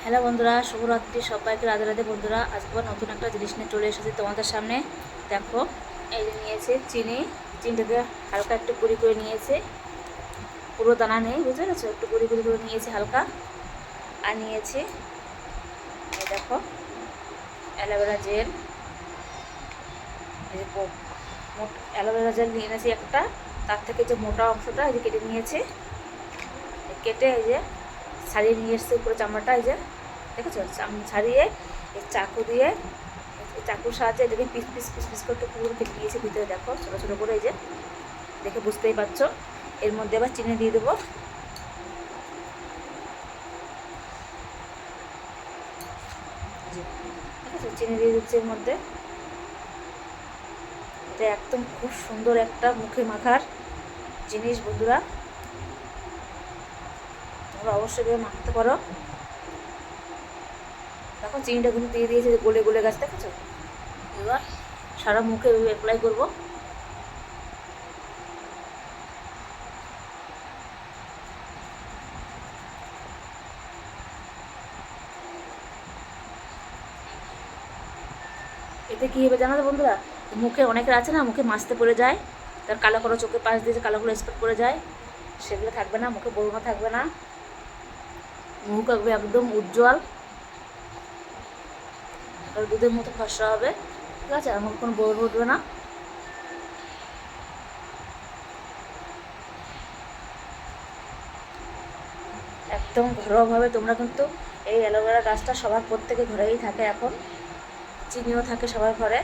Hello বন্ধুরা, শুভরাত্রি। সবাইকে রাধে রাধে। বন্ধুরা, আজকে নতুন একটা জিনিস নিয়ে চলে এসেছি তোমাদের সামনে। দেখো, এই যে নিয়েছে চিনিটাকে হালকা একটু গুঁড়ি করে নিয়েছে, পুরো দানা নেই, বুঝতে পেরেছো? একটু গুঁড়ি গুঁড়ি করে নিয়েছি হালকা। আর নিয়েছি এই দেখো অ্যালোভেরা জেল। এই যে অ্যালোভেরা জেল নিয়ে এনেছি একটা, তার থেকে যে মোটা অংশটা এই যে কেটে নিয়েছি, কেটে এই যে ছাড়িয়ে নিয়ে এসছে পুরো চামড়াটা। এই যে দেখেছো, ছাড়িয়ে এই চাকু দিয়ে, এই চাকুর সাহায্যে এটাকে পিস পিস পিস পিস করে পুরো কেটে নিয়েছি ভিতরে। দেখো ছোটো ছোটো করে, এই যে দেখে বুঝতেই পারছো। এর মধ্যে আবার চিনি দিয়ে দেবো। ঠিক আছে, চিনি দিয়ে দিচ্ছি এর মধ্যে। এটা একদম খুব সুন্দর একটা মুখে মাখার জিনিস বন্ধুরা, তোমরা অবশ্যই ভেবে মাখতে পারো। দেখো চিনিটা কিন্তু দিয়ে দিয়েছে, গলে গলে গেছে, দেখেছো? এবার সারা মুখে অ্যাপ্লাই করবো। এতে কী হবে জানো তো বন্ধুরা, মুখে অনেকের আছে না, মুখে মাছতে পড়ে যায়, তার কালো কালো চোখের পাশ দিয়ে যে কালো কালো স্পট পড়ে যায়, সেগুলো থাকবে না, মুখে বরুণা থাকবে না, মুখ থাকবে একদম উজ্জ্বল আর দুধের মতো ফর্সা হবে। ঠিক আছে, আর মুখে কোনো বরুণ উঠবে না। একদম ঘরোয়াভাবে তোমরা কিন্তু এই অ্যালোভেরা গাছটা সবার প্রত্যেকে ঘরেই থাকে এখন, চিনিও থাকে সবার ঘরে।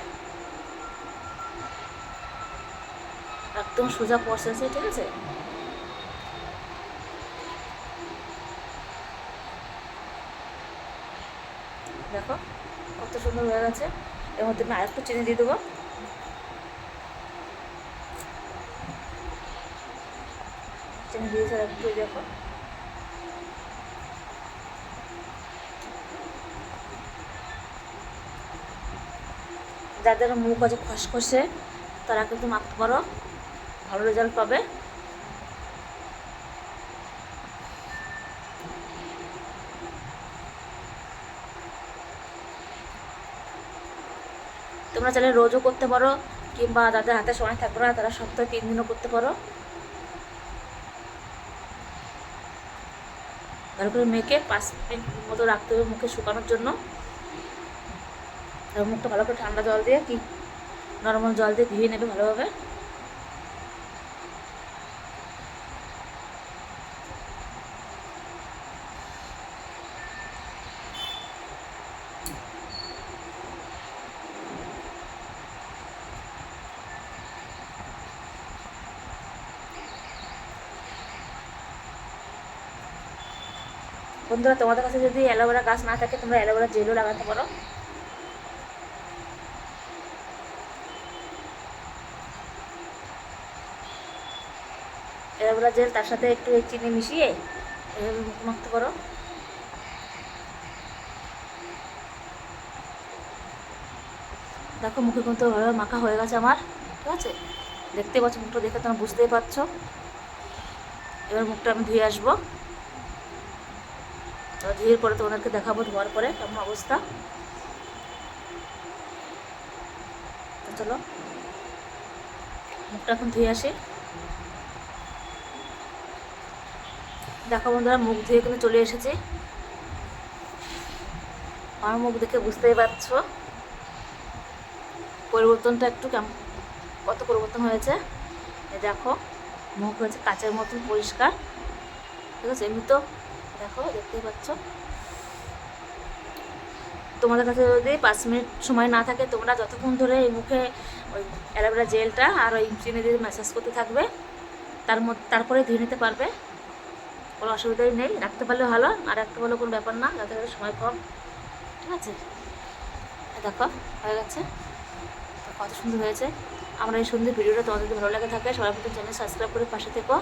একদম সোজা প্রসেসে, ঠিক আছে? দেখো কত সুন্দর হয়ে গেছে। এর মধ্যে আমি আরেকটু চিনি দিয়ে দেবো। চিনি দিয়েছে আর একটু, দেখো যাদের মুখ আছে খসখসে, তারা কিন্তু মাখতে পারো, ভালো রেজাল্ট পাবে। তোমরা চাইলে রোজও করতে পারো, কিংবা যাদের হাতে সময় থাকবে না তারা সপ্তাহে 3 দিনও করতে পারো। ভালো করে মেখে 5 মিনিট মতো রাখতে হবে মুখে শুকানোর জন্য। আর মুখটা ভালো করে ঠান্ডা জল দিয়ে কি নর্মাল জল দিয়ে ধুয়ে নেবে ভালোভাবে। বন্ধুরা, তোমাদের কাছে যদি অ্যালোভেরা গাছ না থাকে, তোমরা অ্যালোভেরা জেলও লাগাতে পারো। অ্যালোভেরা জেল তার সাথে একটু চিনি মিশিয়ে এভাবে মুখ মাখতে পারো। দেখো মুখে কিন্তু ভালোভাবে মাখা হয়ে গেছে আমার। ঠিক আছে, দেখতে পাচ্ছ, মুখটা দেখে তোমরা বুঝতেই পারছো। এবার মুখটা আমি ধুয়ে আসবো। ধুয়ে পরে তোমাদেরকে দেখাবো ধোয়ার পরে কেমন অবস্থা। তো চলো মুখটা এখন ধুয়ে আসি। দেখো বন্ধুরা, মুখ ধুয়ে কিন্তু চলে এসেছি। আমার মুখ দেখে বুঝতেই পারছো পরিবর্তনটা একটু কেমন, কত পরিবর্তন হয়েছে। দেখো মুখ হয়েছে কাচের মতন পরিষ্কার। ঠিক আছে, এমনি তো দেখো দেখতেই পাচ্ছ। তোমাদের কাছে যদি 5 মিনিট সময় না থাকে, তোমরা যতক্ষণ ধরে এই মুখে ওই অ্যালোভেরা জেলটা আর ওই চিনি দিয়ে ম্যাসাজ করতে থাকবে, তারপরে ধুয়ে নিতে পারবে, কোনো অসুবিধাই নেই। রাখতে পারলে ভালো, আর রাখতে পারলে কোনো ব্যাপার না, যাতে করে সময় কম। ঠিক আছে, দেখো হয়ে গেছে। তো কত সুন্দর হয়েছে। আমরা এই সুন্দর ভিডিওটা তোমাদের যদি ভালো লাগে থাকে, সবাই প্রথম চ্যানেল সাবস্ক্রাইব করে পাশে থেকো।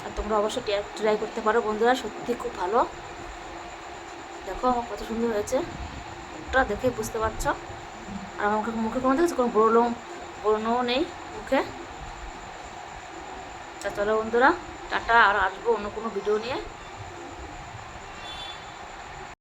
আর তোমরা অবশ্যই ট্রাই করতে পারো বন্ধুরা, সত্যি খুব ভালো। দেখো আমার কত সুন্দর হয়েছে, ওটা দেখে বুঝতে পারছো। আর আমার মুখে কোনো দেখছো কোনো ব্রণও নেই মুখে। তা চলো বন্ধুরা, টাটা। আর আসবো অন্য কোনো ভিডিও নিয়ে।